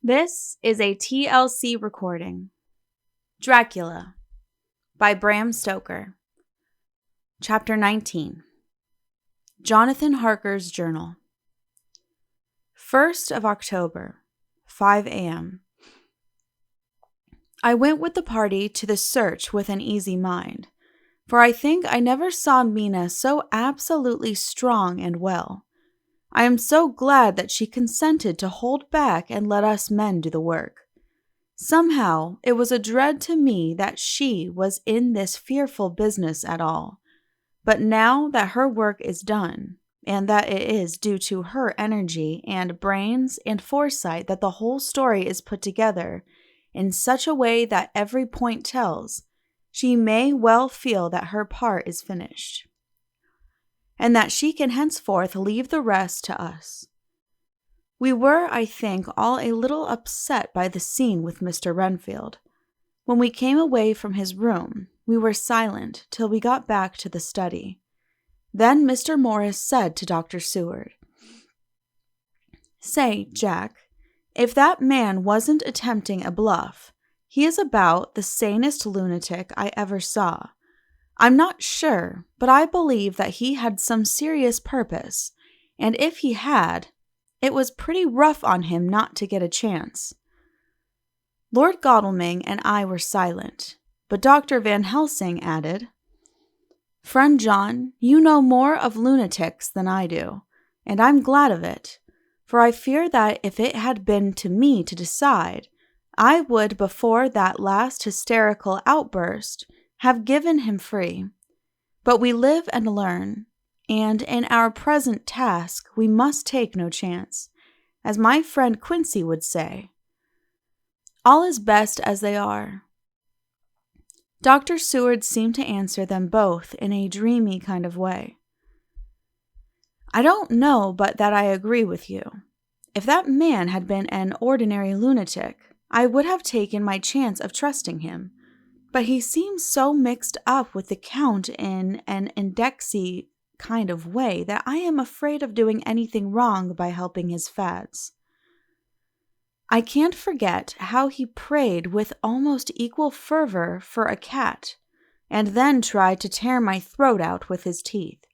This is a TLC recording. Dracula by Bram Stoker. Chapter 19. Jonathan Harker's Journal. 1st of October, 5 a.m. I went with the party to the search with an easy mind, for I think I never saw Mina so absolutely strong and well. I am so glad that she consented to hold back and let us men do the work. Somehow, it was a dread to me that she was in this fearful business at all. But now that her work is done, and that it is due to her energy and brains and foresight that the whole story is put together in such a way that every point tells, she may well feel that her part is finished, and that she can henceforth leave the rest to us. We were, I think, all a little upset by the scene with Mr. Renfield. When we came away from his room, we were silent till we got back to the study. Then Mr. Morris said to Dr. Seward, "Say, Jack, if that man wasn't attempting a bluff, he is about the sanest lunatic I ever saw. I'm not sure, but I believe that he had some serious purpose, and if he had, it was pretty rough on him not to get a chance." Lord Godalming and I were silent, but Dr. Van Helsing added, "Friend John, you know more of lunatics than I do, and I'm glad of it, for I fear that if it had been to me to decide, I would, before that last hysterical outburst, have given him free. But we live and learn, and in our present task we must take no chance. As my friend Quincy would say, all is best as they are." Dr. Seward seemed to answer them both in a dreamy kind of way. "I don't know but that I agree with you. If that man had been an ordinary lunatic, I would have taken my chance of trusting him. But he seems so mixed up with the Count in an indexy kind of way that I am afraid of doing anything wrong by helping his fads. I can't forget how he prayed with almost equal fervor for a cat, and then tried to tear my throat out with his teeth.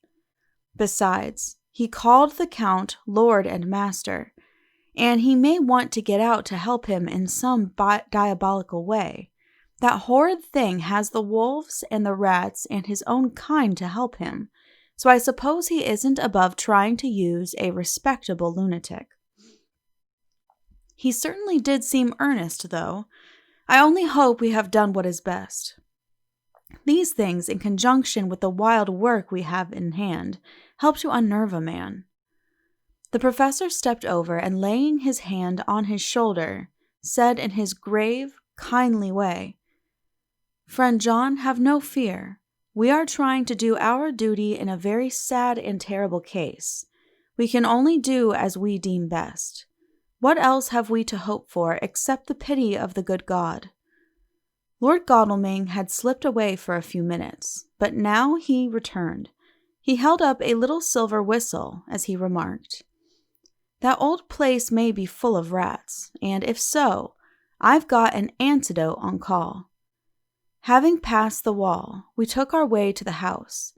Besides, he called the Count Lord and Master, and he may want to get out to help him in some diabolical way. That horrid thing has the wolves and the rats and his own kind to help him, so I suppose he isn't above trying to use a respectable lunatic. He certainly did seem earnest, though. I only hope we have done what is best. These things, in conjunction with the wild work we have in hand, help to unnerve a man." The professor stepped over and, laying his hand on his shoulder, said in his grave, kindly way, "Friend John, have no fear. We are trying to do our duty in a very sad and terrible case. We can only do as we deem best. What else have we to hope for except the pity of the good God?" Lord Godalming had slipped away for a few minutes, but now he returned. He held up a little silver whistle as he remarked, "That old place may be full of rats, and if so, I've got an antidote on call." Having passed the wall, we took our way to the house,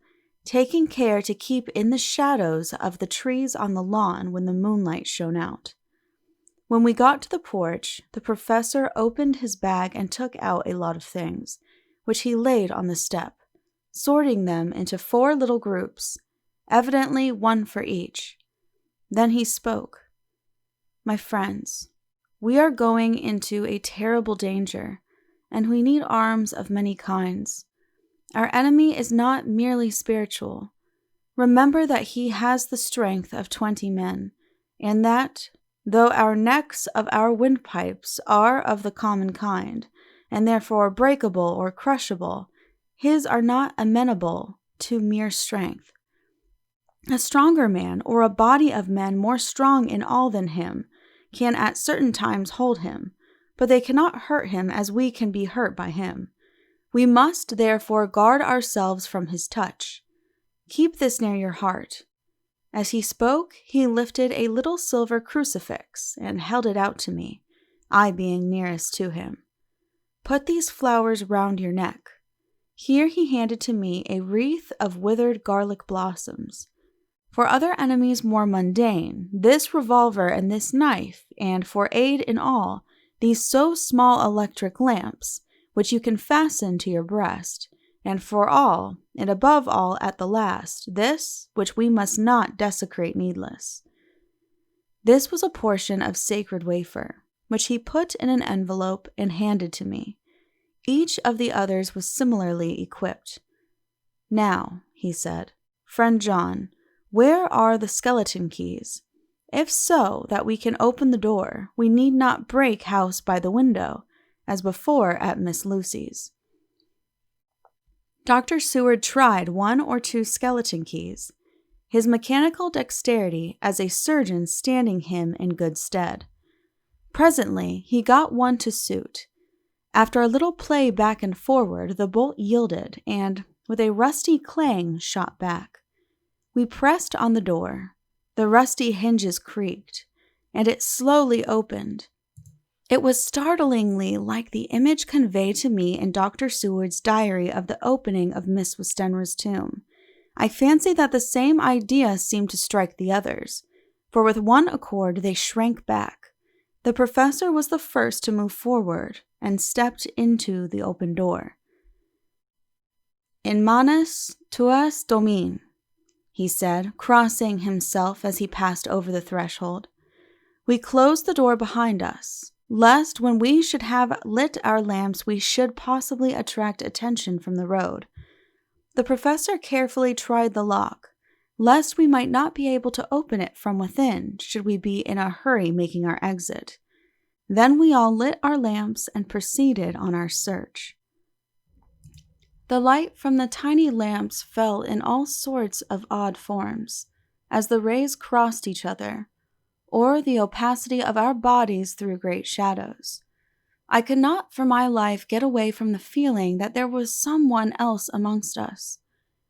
taking care to keep in the shadows of the trees on the lawn when the moonlight shone out. When we got to the porch, the professor opened his bag and took out a lot of things, which he laid on the step, sorting them into 4 little groups, evidently one for each. Then he spoke. "My friends, we are going into a terrible danger, and we need arms of many kinds. Our enemy is not merely spiritual. Remember that he has the strength of 20 men, and that, though our necks of our windpipes are of the common kind, and therefore breakable or crushable, his are not amenable to mere strength. A stronger man, or a body of men more strong in all than him, can at certain times hold him, but they cannot hurt him as we can be hurt by him. We must therefore guard ourselves from his touch. Keep this near your heart. As he spoke, he lifted a little silver crucifix and held it out to me. I being nearest to him. "Put these flowers round your neck." Here he handed to me a wreath of withered garlic blossoms. For other enemies more mundane, this revolver and this knife, and for aid in all, these so small electric lamps, which you can fasten to your breast, and for all, and above all at the last, this, which we must not desecrate needless. This was a portion of sacred wafer, which he put in an envelope and handed to me. Each of the others was similarly equipped. "Now," he said, "friend John, where are the skeleton keys? If so, that we can open the door, we need not break house by the window, as before at Miss Lucy's." Dr. Seward tried 1 or 2 skeleton keys, his mechanical dexterity as a surgeon standing him in good stead. Presently he got one to suit. After a little play back and forward, the bolt yielded, and, with a rusty clang, shot back. We pressed on the door. The rusty hinges creaked, and it slowly opened. It was startlingly like the image conveyed to me in Dr. Seward's diary of the opening of Miss Westenra's tomb. I fancy that the same idea seemed to strike the others, for with one accord they shrank back. The professor was the first to move forward and stepped into the open door. "In manos tuas domine," he said, crossing himself as he passed over the threshold. We closed the door behind us, lest when we should have lit our lamps we should possibly attract attention from the road. The professor carefully tried the lock, lest we might not be able to open it from within should we be in a hurry making our exit. Then we all lit our lamps and proceeded on our search. The light from the tiny lamps fell in all sorts of odd forms, as the rays crossed each other, or the opacity of our bodies threw great shadows. I could not for my life get away from the feeling that there was someone else amongst us.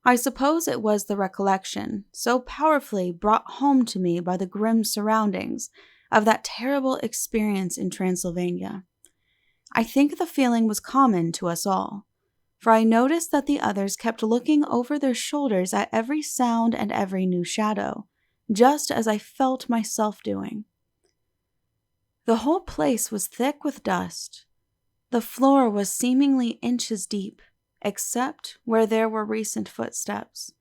I suppose it was the recollection, so powerfully brought home to me by the grim surroundings, of that terrible experience in Transylvania. I think the feeling was common to us all, for I noticed that the others kept looking over their shoulders at every sound and every new shadow, just as I felt myself doing. The whole place was thick with dust. The floor was seemingly inches deep, except where there were recent footsteps,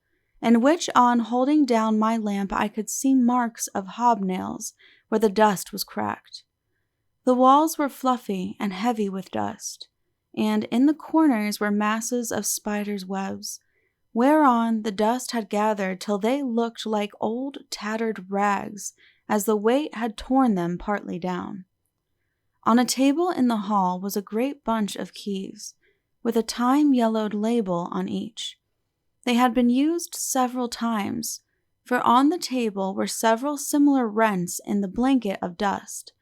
in which on holding down my lamp I could see marks of hobnails where the dust was cracked. The walls were fluffy and heavy with dust, and in the corners were masses of spiders' webs, whereon the dust had gathered till they looked like old tattered rags, as the weight had torn them partly down. On a table in the hall was a great bunch of keys, with a time-yellowed label on each. They had been used several times, for on the table were several similar rents in the blanket of dust,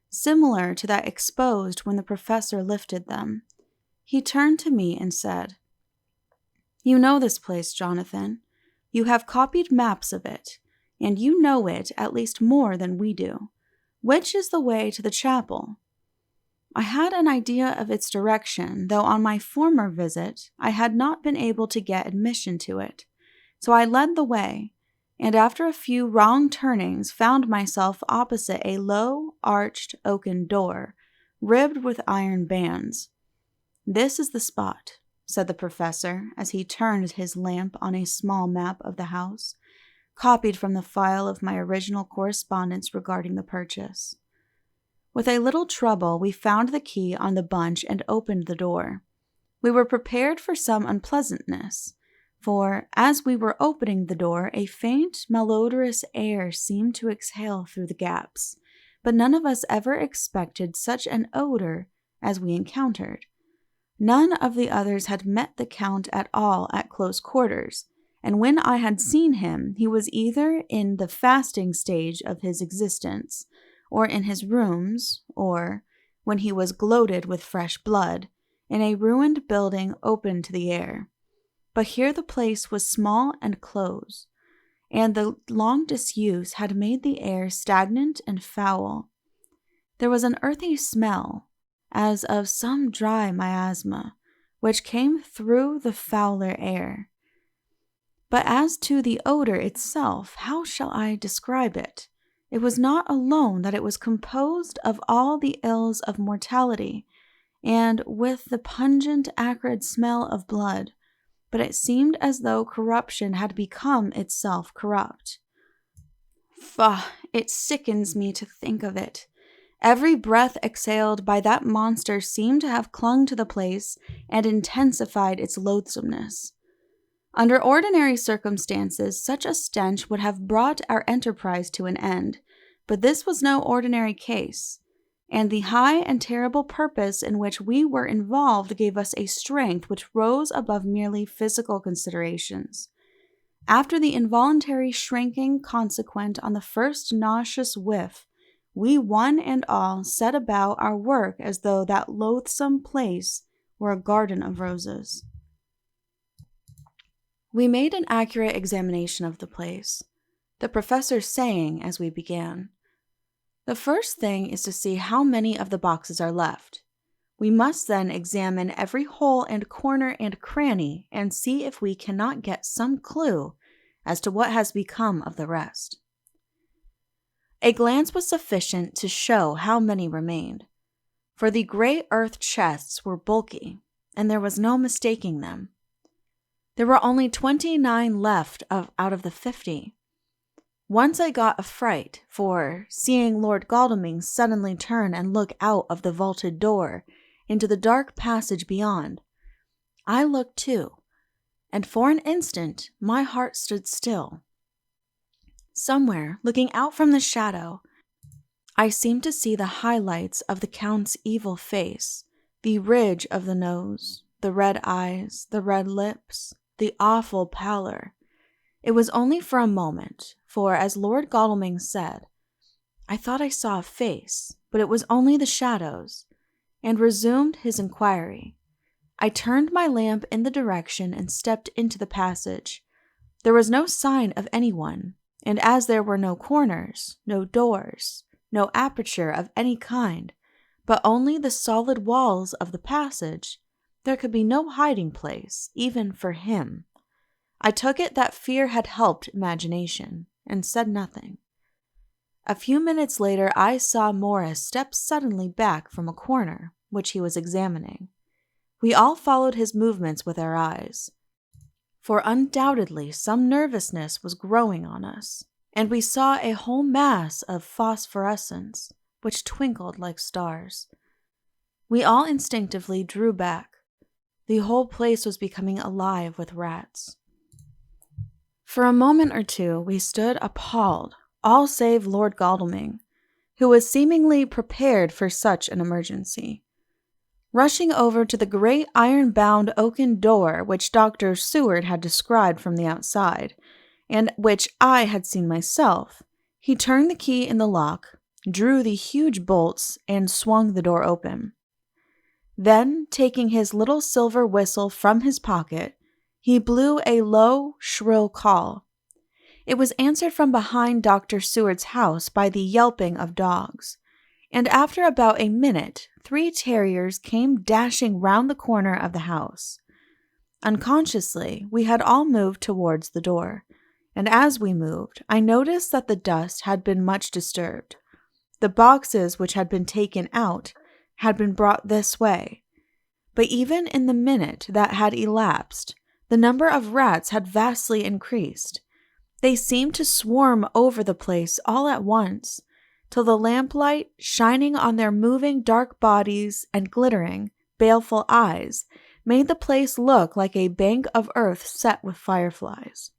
similar to that exposed when the professor lifted them. He turned to me and said, "You know this place, Jonathan. You have copied maps of it, and you know it at least more than we do. Which is the way to the chapel?" I had an idea of its direction, though on my former visit I had not been able to get admission to it. So I led the way, and after a few wrong turnings found myself opposite a low, arched oaken door, ribbed with iron bands. "This is the spot," said the professor as he turned his lamp on a small map of the house, copied from the file of my original correspondence regarding the purchase. With a little trouble, we found the key on the bunch and opened the door. We were prepared for some unpleasantness, for, as we were opening the door, a faint, malodorous air seemed to exhale through the gaps, but none of us ever expected such an odor as we encountered. None of the others had met the Count at all at close quarters, and when I had seen him, he was either in the fasting stage of his existence, or in his rooms, or, when he was gloated with fresh blood, in a ruined building open to the air. But here the place was small and close, and the long disuse had made the air stagnant and foul. There was an earthy smell, as of some dry miasma, which came through the fouler air. But as to the odor itself, how shall I describe it? It was not alone that it was composed of all the ills of mortality, and with the pungent, acrid smell of blood, but it seemed as though corruption had become itself corrupt. Faugh! It sickens me to think of it. Every breath exhaled by that monster seemed to have clung to the place and intensified its loathsomeness. Under ordinary circumstances, such a stench would have brought our enterprise to an end, but this was no ordinary case, and the high and terrible purpose in which we were involved gave us a strength which rose above merely physical considerations. After the involuntary shrinking consequent on the first nauseous whiff, we one and all set about our work as though that loathsome place were a garden of roses. We made an accurate examination of the place, the professor saying as we began, "The first thing is to see how many of the boxes are left. We must then examine every hole and corner and cranny and see if we cannot get some clue as to what has become of the rest." A glance was sufficient to show how many remained, for the gray earth chests were bulky, and there was no mistaking them. There were only 29 left out of the 50. Once I got a fright, for, seeing Lord Godalming suddenly turn and look out of the vaulted door into the dark passage beyond, I looked too, and for an instant my heart stood still. Somewhere, looking out from the shadow, I seemed to see the highlights of the Count's evil face, the ridge of the nose, the red eyes, the red lips, the awful pallor. It was only for a moment, for, as Lord Godalming said, I thought I saw a face, but it was only the shadows, and resumed his inquiry. I turned my lamp in the direction and stepped into the passage. There was no sign of anyone, and as there were no corners, no doors, no aperture of any kind, but only the solid walls of the passage, there could be no hiding place, even for him. I took it that fear had helped imagination, and said nothing. A few minutes later I saw Morris step suddenly back from a corner, which he was examining. We all followed his movements with our eyes, for undoubtedly some nervousness was growing on us, and we saw a whole mass of phosphorescence, which twinkled like stars. We all instinctively drew back. The whole place was becoming alive with rats. For a moment or two we stood appalled, all save Lord Godalming, who was seemingly prepared for such an emergency. Rushing over to the great iron-bound oaken door which Dr. Seward had described from the outside, and which I had seen myself, he turned the key in the lock, drew the huge bolts, and swung the door open. Then, taking his little silver whistle from his pocket, he blew a low, shrill call. It was answered from behind Dr. Seward's house by the yelping of dogs, and after about a minute, 3 terriers came dashing round the corner of the house. Unconsciously, we had all moved towards the door, and as we moved, I noticed that the dust had been much disturbed. The boxes which had been taken out had been brought this way, but even in the minute that had elapsed, the number of rats had vastly increased. They seemed to swarm over the place all at once, till the lamplight, shining on their moving dark bodies and glittering, baleful eyes, made the place look like a bank of earth set with fireflies.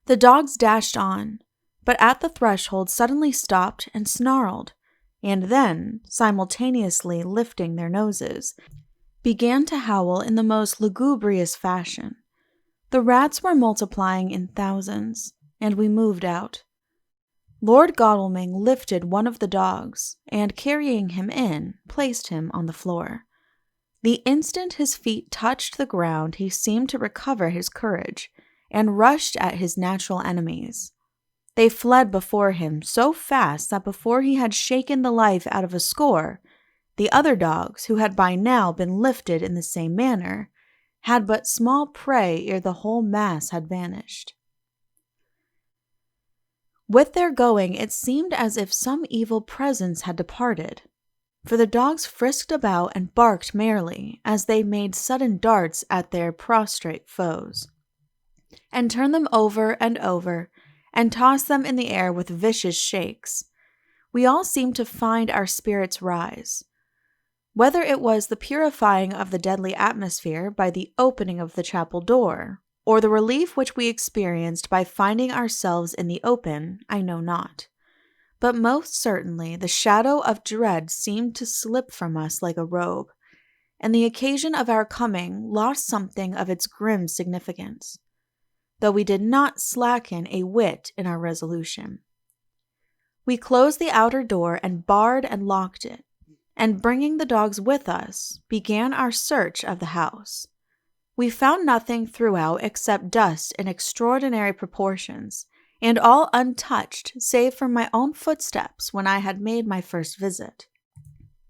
The dogs dashed on, but at the threshold suddenly stopped and snarled, and then, simultaneously lifting their noses, began to howl in the most lugubrious fashion. The rats were multiplying in thousands, and we moved out. Lord Godalming lifted one of the dogs, and carrying him in, placed him on the floor. The instant his feet touched the ground, he seemed to recover his courage, and rushed at his natural enemies. They fled before him so fast that before he had shaken the life out of a score, the other dogs, who had by now been lifted in the same manner, had but small prey ere the whole mass had vanished. With their going, it seemed as if some evil presence had departed, for the dogs frisked about and barked merrily as they made sudden darts at their prostrate foes, and turned them over and over, and tossed them in the air with vicious shakes. We all seemed to find our spirits rise. Whether it was the purifying of the deadly atmosphere by the opening of the chapel door, or the relief which we experienced by finding ourselves in the open, I know not. But most certainly the shadow of dread seemed to slip from us like a robe, and the occasion of our coming lost something of its grim significance, though we did not slacken a whit in our resolution. We closed the outer door and barred and locked it, and bringing the dogs with us, began our search of the house. We found nothing throughout except dust in extraordinary proportions, and all untouched save for my own footsteps when I had made my first visit.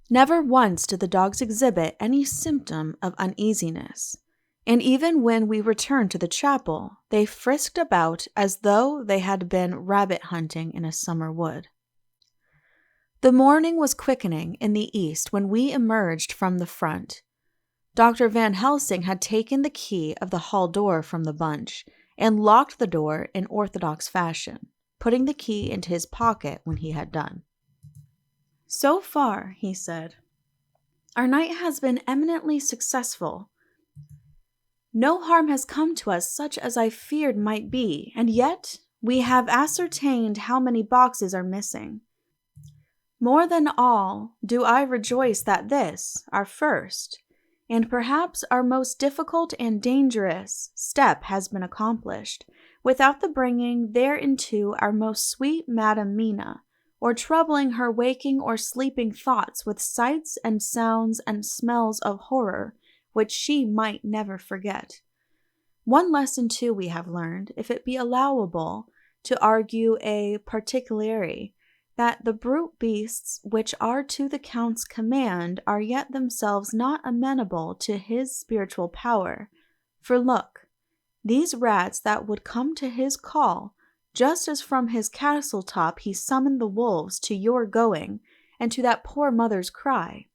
Never once did the dogs exhibit any symptom of uneasiness, and even when we returned to the chapel, they frisked about as though they had been rabbit hunting in a summer wood. The morning was quickening in the east when we emerged from the front. Dr. Van Helsing had taken the key of the hall door from the bunch and locked the door in orthodox fashion, putting the key into his pocket when he had done. "So far," he said, "our night has been eminently successful. No harm has come to us such as I feared might be, and yet we have ascertained how many boxes are missing. More than all, do I rejoice that this, our first, and perhaps our most difficult and dangerous step has been accomplished, without the bringing thereinto our most sweet Madam Mina, or troubling her waking or sleeping thoughts with sights and sounds and smells of horror, which she might never forget. One lesson too we have learned, if it be allowable to argue a particulari, that the brute beasts which are to the Count's command are yet themselves not amenable to his spiritual power. For look, these rats that would come to his call, just as from his castle top he summoned the wolves to your going, and to that poor mother's cry,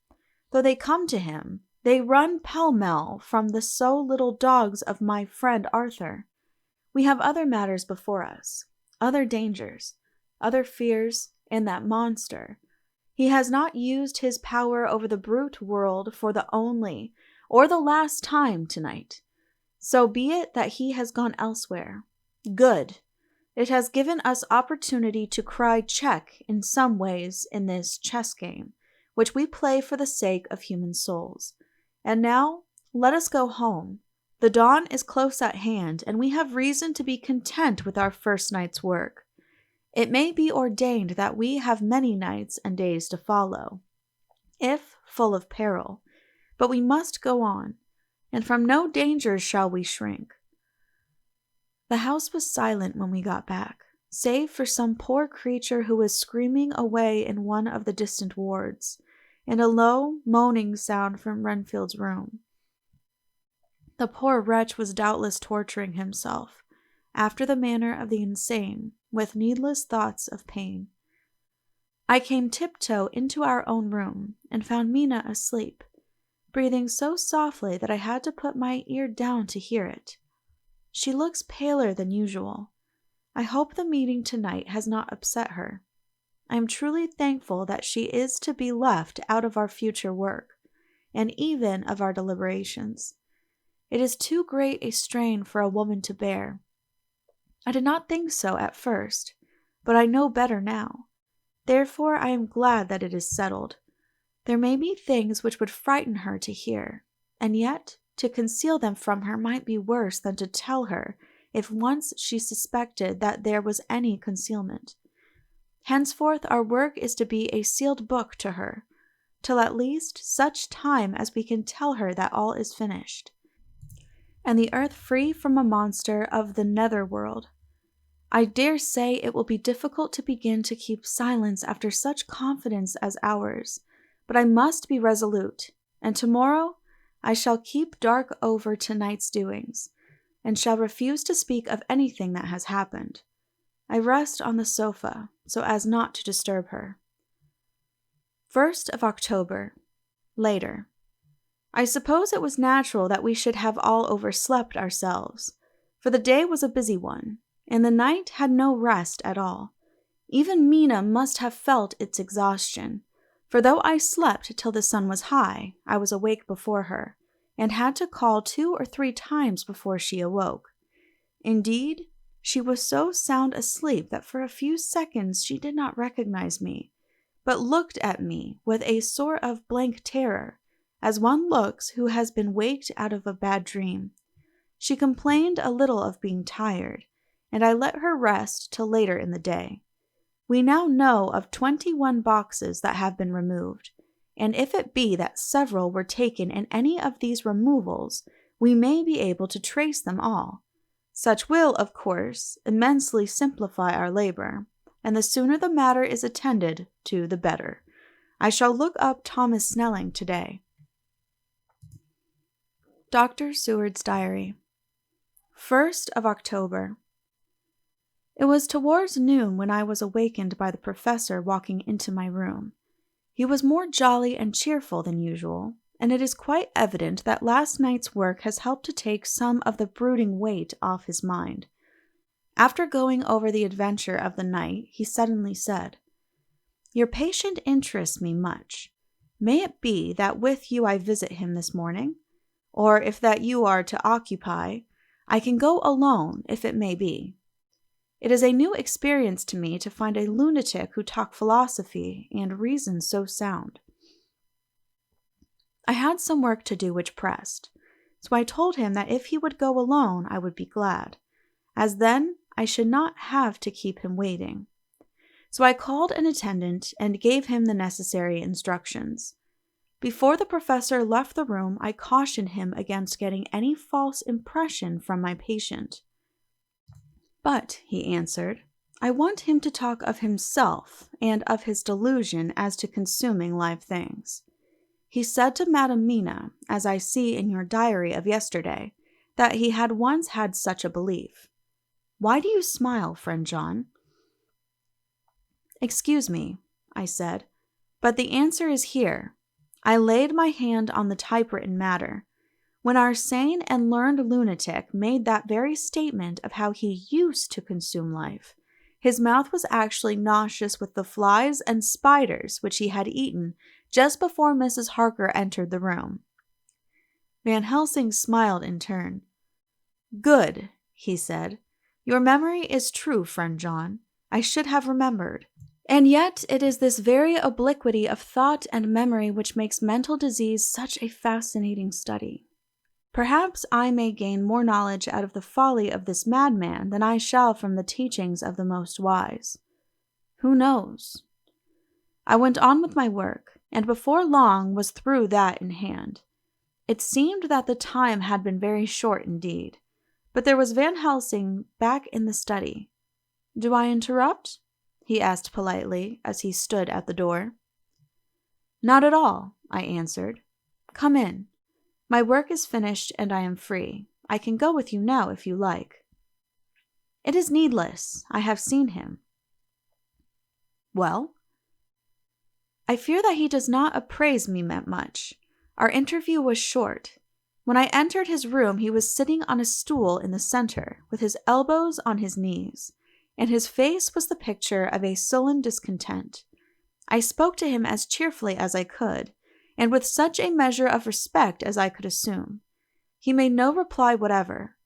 though they come to him, they run pell-mell from the so little dogs of my friend Arthur. We have other matters before us, other dangers, other fears, and that monster. He has not used his power over the brute world for the only or the last time tonight. So be it that he has gone elsewhere. Good. It has given us opportunity to cry check in some ways in this chess game, which we play for the sake of human souls. And now, let us go home. The dawn is close at hand, and we have reason to be content with our first night's work. It may be ordained that we have many nights and days to follow, if full of peril, but we must go on, and from no dangers shall we shrink." The house was silent when we got back, save for some poor creature who was screaming away in one of the distant wards, and a low, moaning sound from Renfield's room. The poor wretch was doubtless torturing himself, after the manner of the insane, with needless thoughts of pain. I came tiptoe into our own room, and found Mina asleep, breathing so softly that I had to put my ear down to hear it. She looks paler than usual. I hope the meeting tonight has not upset her. I am truly thankful that she is to be left out of our future work, and even of our deliberations. It is too great a strain for a woman to bear. I did not think so at first, but I know better now. Therefore I am glad that it is settled. There may be things which would frighten her to hear, and yet to conceal them from her might be worse than to tell her if once she suspected that there was any concealment. Henceforth our work is to be a sealed book to her, till at least such time as we can tell her that all is finished, and the earth free from a monster of the nether world. I dare say it will be difficult to begin to keep silence after such confidence as ours, but I must be resolute, and tomorrow I shall keep dark over tonight's doings, and shall refuse to speak of anything that has happened. I rest on the sofa, so as not to disturb her. 1st of October. Later. I suppose it was natural that we should have all overslept ourselves, for the day was a busy one, and the night had no rest at all. Even Mina must have felt its exhaustion, for though I slept till the sun was high, I was awake before her, and had to call 2 or 3 times before she awoke. Indeed, she was so sound asleep that for a few seconds she did not recognize me, but looked at me with a sort of blank terror, as one looks who has been waked out of a bad dream. She complained a little of being tired, and I let her rest till later in the day. We now know of 21 boxes that have been removed, and if it be that several were taken in any of these removals, we may be able to trace them all. Such will, of course, immensely simplify our labor, and the sooner the matter is attended to, the better. I shall look up Thomas Snelling today. Dr. Seward's Diary. 1st of October. It was towards noon when I was awakened by the professor walking into my room. He was more jolly and cheerful than usual, and it is quite evident that last night's work has helped to take some of the brooding weight off his mind. After going over the adventure of the night, he suddenly said, "Your patient interests me much. May it be that with you I visit him this morning? Or if that you are to occupy, I can go alone if it may be. It is a new experience to me to find a lunatic who talk philosophy and reason so sound." I had some work to do which pressed, so I told him that if he would go alone I would be glad, as then I should not have to keep him waiting. So I called an attendant and gave him the necessary instructions. Before the professor left the room, I cautioned him against getting any false impression from my patient. "But," he answered, "I want him to talk of himself and of his delusion as to consuming live things. He said to Madam Mina, as I see in your diary of yesterday, that he had once had such a belief. Why do you smile, friend John?" "Excuse me," I said, "but the answer is here." I laid my hand on the typewritten matter. When our sane and learned lunatic made that very statement of how he used to consume life, his mouth was actually nauseous with the flies and spiders which he had eaten just before Mrs. Harker entered the room. Van Helsing smiled in turn. "Good," he said. "Your memory is true, friend John. I should have remembered. And yet it is this very obliquity of thought and memory which makes mental disease such a fascinating study. Perhaps I may gain more knowledge out of the folly of this madman than I shall from the teachings of the most wise. Who knows?" I went on with my work, and before long was through that in hand. It seemed that the time had been very short indeed, but there was Van Helsing back in the study. "Do I interrupt?" he asked politely as he stood at the door. "Not at all," I answered. "Come in. My work is finished and I am free. I can go with you now if you like." "It is needless. I have seen him." "Well?" "I fear that he does not appraise me much. Our interview was short. When I entered his room, he was sitting on a stool in the center, with his elbows on his knees, and his face was the picture of a sullen discontent. I spoke to him as cheerfully as I could, and with such a measure of respect as I could assume. He made no reply whatever.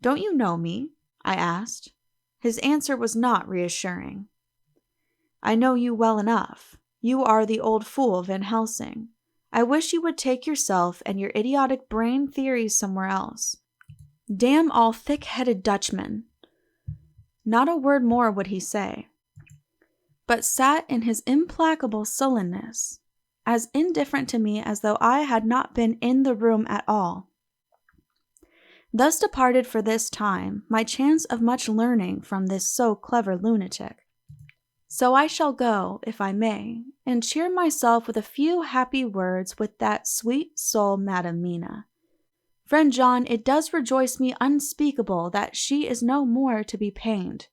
"Don't you know me?" I asked. His answer was not reassuring. "I know you well enough. You are the old fool Van Helsing. I wish you would take yourself and your idiotic brain theories somewhere else. Damn all thick-headed Dutchmen." Not a word more would he say, but sat in his implacable sullenness, as indifferent to me as though I had not been in the room at all. Thus departed for this time my chance of much learning from this so clever lunatic. So I shall go, if I may, and cheer myself with a few happy words with that sweet soul Madam Mina. Friend John, it does rejoice me unspeakable that she is no more to be pained,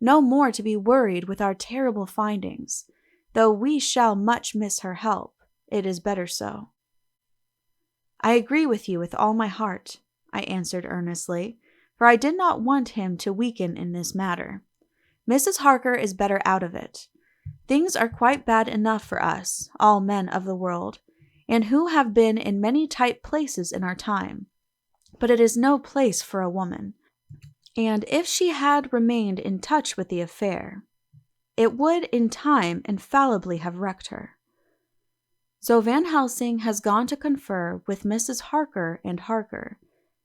no more to be worried with our terrible findings, though we shall much miss her help. It is better so. I agree with you with all my heart, I answered earnestly, for I did not want him to weaken in this matter. Mrs. Harker is better out of it. Things are quite bad enough for us, all men of the world, and who have been in many tight places in our time. But it is no place for a woman, and if she had remained in touch with the affair, it would in time infallibly have wrecked her. So Van Helsing has gone to confer with Mrs. Harker and Harker.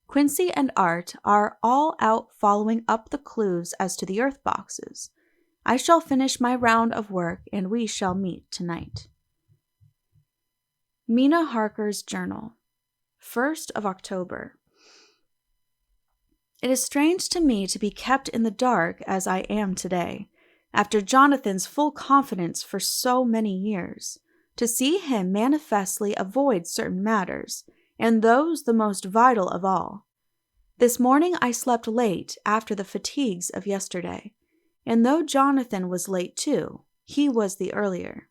Quincy and Art are all out following up the clues as to the earth boxes. I shall finish my round of work and we shall meet tonight. Mina Harker's Journal, 1st of October. It is strange to me to be kept in the dark as I am today, after Jonathan's full confidence for so many years, to see him manifestly avoid certain matters, and those the most vital of all. This morning I slept late after the fatigues of yesterday, and though Jonathan was late too, he was the earlier.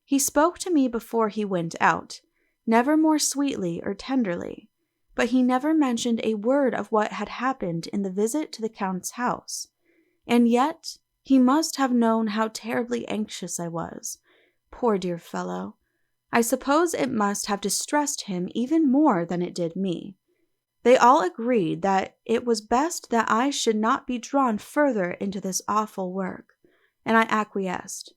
He spoke to me before he went out, never more sweetly or tenderly, but he never mentioned a word of what had happened in the visit to the Count's house, and yet he must have known how terribly anxious I was. Poor dear fellow. I suppose it must have distressed him even more than it did me. They all agreed that it was best that I should not be drawn further into this awful work, and I acquiesced.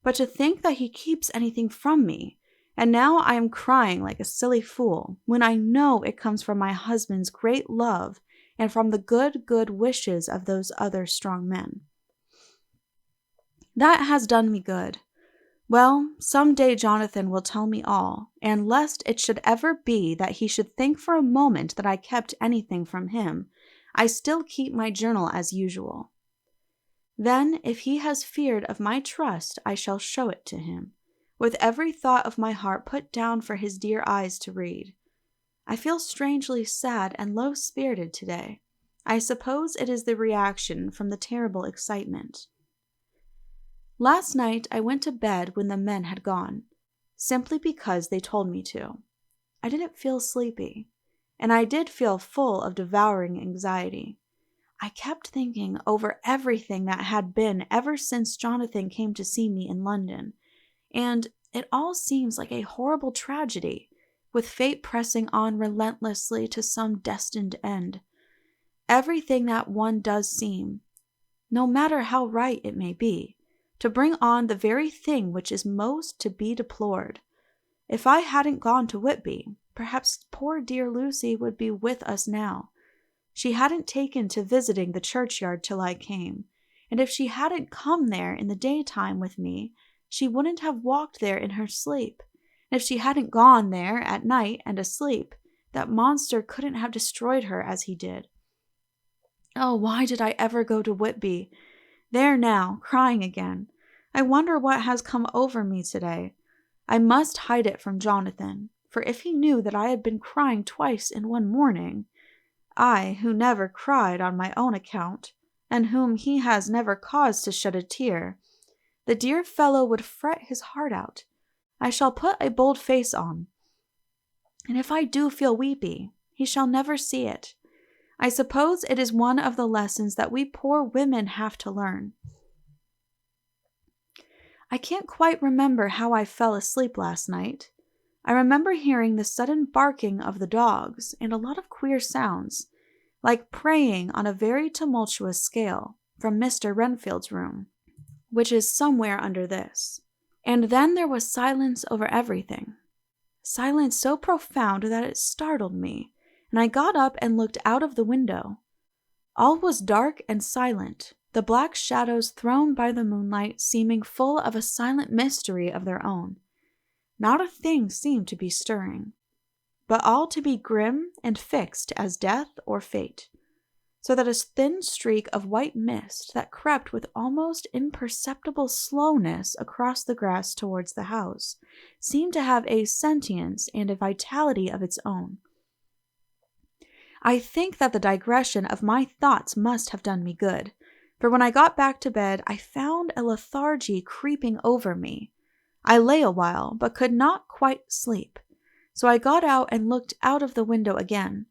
But to think that he keeps anything from me, and now I am crying like a silly fool, when I know it comes from my husband's great love and from the good wishes of those other strong men. That has done me good. Well, some day Jonathan will tell me all, and lest it should ever be that he should think for a moment that I kept anything from him, I still keep my journal as usual. Then, if he has feared of my trust, I shall show it to him, with every thought of my heart put down for his dear eyes to read. I feel strangely sad and low-spirited today. I suppose it is the reaction from the terrible excitement. Last night I went to bed when the men had gone, simply because they told me to. I didn't feel sleepy, and I did feel full of devouring anxiety. I kept thinking over everything that had been ever since Jonathan came to see me in London, and it all seems like a horrible tragedy, with fate pressing on relentlessly to some destined end. Everything that one does seem, no matter how right it may be, to bring on the very thing which is most to be deplored. If I hadn't gone to Whitby, perhaps poor dear Lucy would be with us now. She hadn't taken to visiting the churchyard till I came, and if she hadn't come there in the daytime with me, she wouldn't have walked there in her sleep. And if she hadn't gone there at night and asleep, that monster couldn't have destroyed her as he did. Oh, why did I ever go to Whitby? There now, crying again. I wonder what has come over me today. I must hide it from Jonathan, for if he knew that I had been crying twice in one morning, I, who never cried on my own account, and whom he has never caused to shed a tear, the dear fellow would fret his heart out. I shall put a bold face on, and if I do feel weepy, he shall never see it. I suppose it is one of the lessons that we poor women have to learn. I can't quite remember how I fell asleep last night. I remember hearing the sudden barking of the dogs and a lot of queer sounds, like praying on a very tumultuous scale, from Mr. Renfield's room, which is somewhere under this. And then there was silence over everything. Silence so profound that it startled me, and I got up and looked out of the window. All was dark and silent, the black shadows thrown by the moonlight seeming full of a silent mystery of their own. Not a thing seemed to be stirring. but all to be grim and fixed as death or fate, so that a thin streak of white mist that crept with almost imperceptible slowness across the grass towards the house seemed to have a sentience and a vitality of its own. I think that the digression of my thoughts must have done me good, for when I got back to bed, I found a lethargy creeping over me. I lay a while, but could not quite sleep, so I got out and looked out of the window again.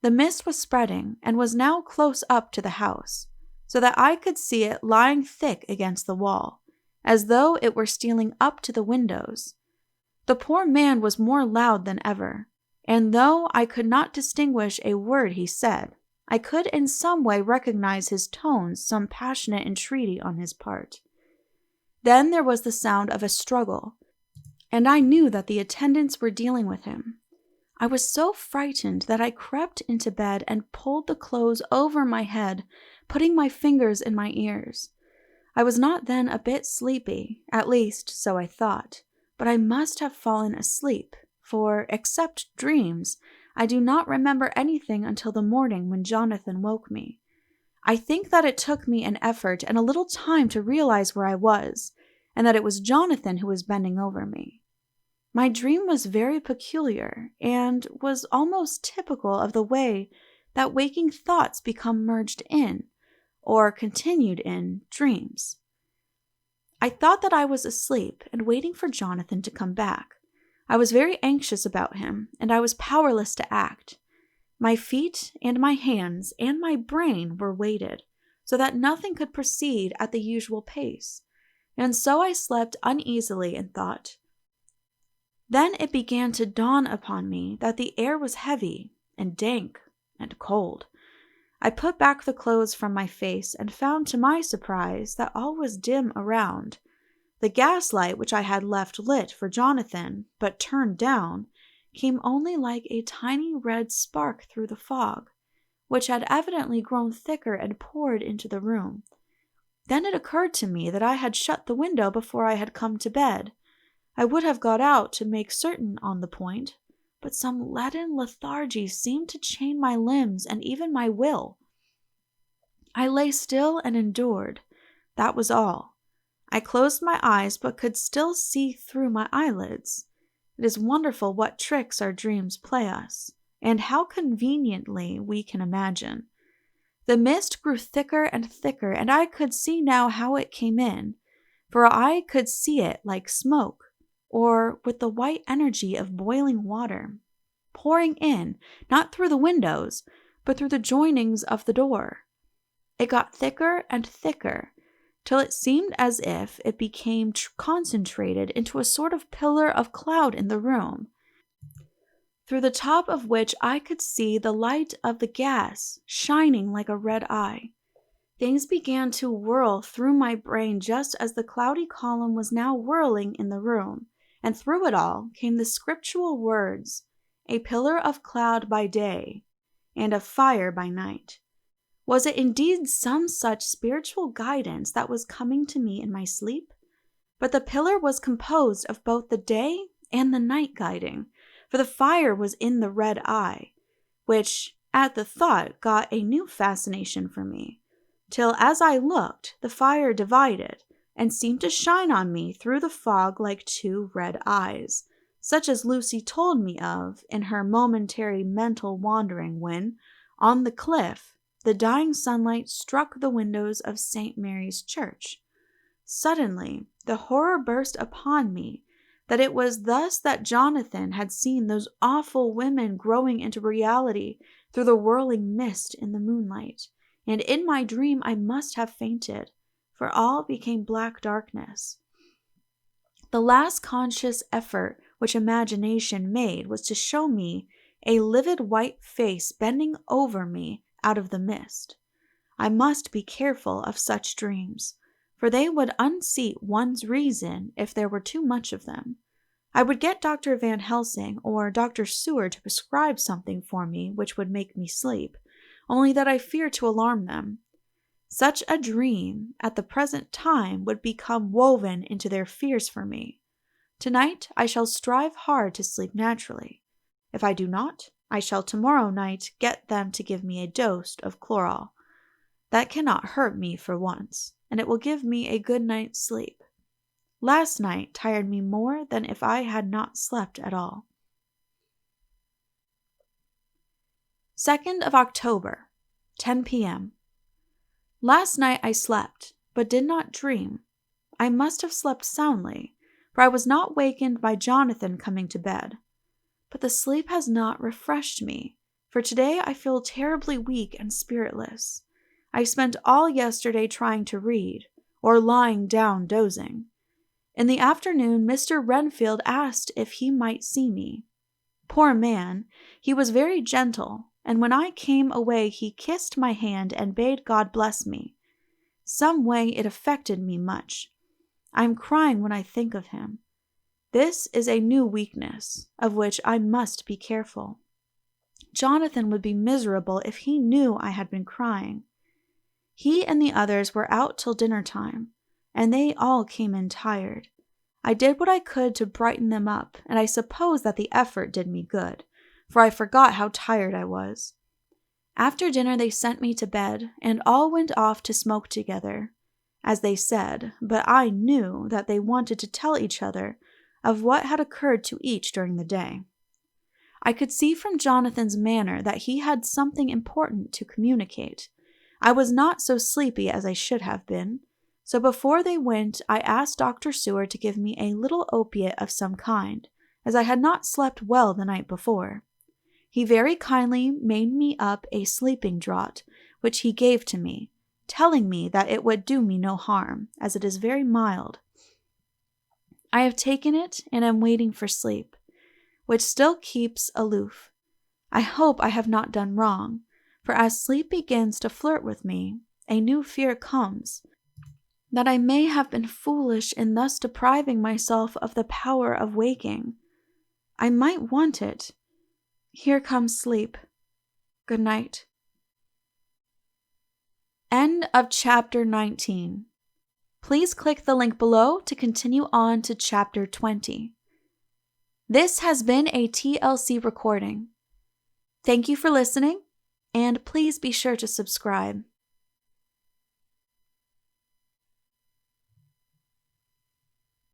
The mist was spreading and was now close up to the house, so that I could see it lying thick against the wall, as though it were stealing up to the windows. The poor man was more loud than ever, and though I could not distinguish a word he said, I could in some way recognize his tones some passionate entreaty on his part. Then there was the sound of a struggle, and I knew that the attendants were dealing with him. I was so frightened that I crept into bed and pulled the clothes over my head, putting my fingers in my ears. I was not then a bit sleepy, at least so I thought, but I must have fallen asleep, for, except dreams, I do not remember anything until the morning when Jonathan woke me. I think that it took me an effort and a little time to realize where I was, and that it was Jonathan who was bending over me. My dream was very peculiar, and was almost typical of the way that waking thoughts become merged in, or continued in, dreams. I thought that I was asleep and waiting for Jonathan to come back. I was very anxious about him, and I was powerless to act. My feet and my hands and my brain were weighted, so that nothing could proceed at the usual pace, and so I slept uneasily and thought. Then it began to dawn upon me that the air was heavy and dank and cold. I put back the clothes from my face and found to my surprise that all was dim around. The gaslight which I had left lit for Jonathan, but turned down, came only like a tiny red spark through the fog, which had evidently grown thicker and poured into the room. Then it occurred to me that I had shut the window before I had come to bed. I would have got out to make certain on the point, but some leaden lethargy seemed to chain my limbs and even my will. I lay still and endured. That was all. I closed my eyes, but could still see through my eyelids. It is wonderful what tricks our dreams play us, and how conveniently we can imagine. The mist grew thicker and thicker, and I could see now how it came in, for I could see it like smoke, or with the white energy of boiling water, pouring in, not through the windows, but through the joinings of the door. It got thicker and thicker, till it seemed as if it became concentrated into a sort of pillar of cloud in the room, through the top of which I could see the light of the gas shining like a red eye. Things began to whirl through my brain just as the cloudy column was now whirling in the room, and through it all came the scriptural words, "A pillar of cloud by day, and of fire by night." Was it indeed some such spiritual guidance that was coming to me in my sleep? But the pillar was composed of both the day and the night guiding, for the fire was in the red eye, which at the thought got a new fascination for me, till as I looked, the fire divided, and seemed to shine on me through the fog like two red eyes, such as Lucy told me of in her momentary mental wandering when, on the cliff, the dying sunlight struck the windows of St. Mary's Church. Suddenly, the horror burst upon me that it was thus that Jonathan had seen those awful women growing into reality through the whirling mist in the moonlight, and in my dream I must have fainted, for all became black darkness. The last conscious effort which imagination made was to show me a livid white face bending over me out of the mist. I must be careful of such dreams, for they would unseat one's reason if there were too much of them. I would get Dr. Van Helsing or Dr. Seward to prescribe something for me which would make me sleep, only that I feared to alarm them. Such a dream at the present time would become woven into their fears for me. Tonight I shall strive hard to sleep naturally. If I do not, I shall tomorrow night get them to give me a dose of chloral. That cannot hurt me for once, and it will give me a good night's sleep. Last night tired me more than if I had not slept at all. 2nd of October, 10 p.m. Last night I slept, but did not dream. I must have slept soundly, for I was not wakened by Jonathan coming to bed. But the sleep has not refreshed me, for today I feel terribly weak and spiritless. I spent all yesterday trying to read, or lying down dozing. In the afternoon, Mr. Renfield asked if he might see me. Poor man, he was very gentle, and when I came away he kissed my hand and bade God bless me. Some way it affected me much. I am crying when I think of him. This is a new weakness, of which I must be careful. Jonathan would be miserable if he knew I had been crying. He and the others were out till dinner time, and they all came in tired. I did what I could to brighten them up, and I suppose that the effort did me good, for I forgot how tired I was. After dinner they sent me to bed, and all went off to smoke together, as they said, but I knew that they wanted to tell each other of what had occurred to each during the day. I could see from Jonathan's manner that he had something important to communicate. I was not so sleepy as I should have been, so before they went I asked Dr. Seward to give me a little opiate of some kind, as I had not slept well the night before. He very kindly made me up a sleeping draught, which he gave to me, telling me that it would do me no harm, as it is very mild. I have taken it and am waiting for sleep, which still keeps aloof. I hope I have not done wrong, for as sleep begins to flirt with me, a new fear comes, that I may have been foolish in thus depriving myself of the power of waking. I might want it. Here comes sleep. Good night. End of chapter 19. Please click the link below to continue on to chapter 20. This has been a TLC recording. Thank you for listening, and please be sure to subscribe.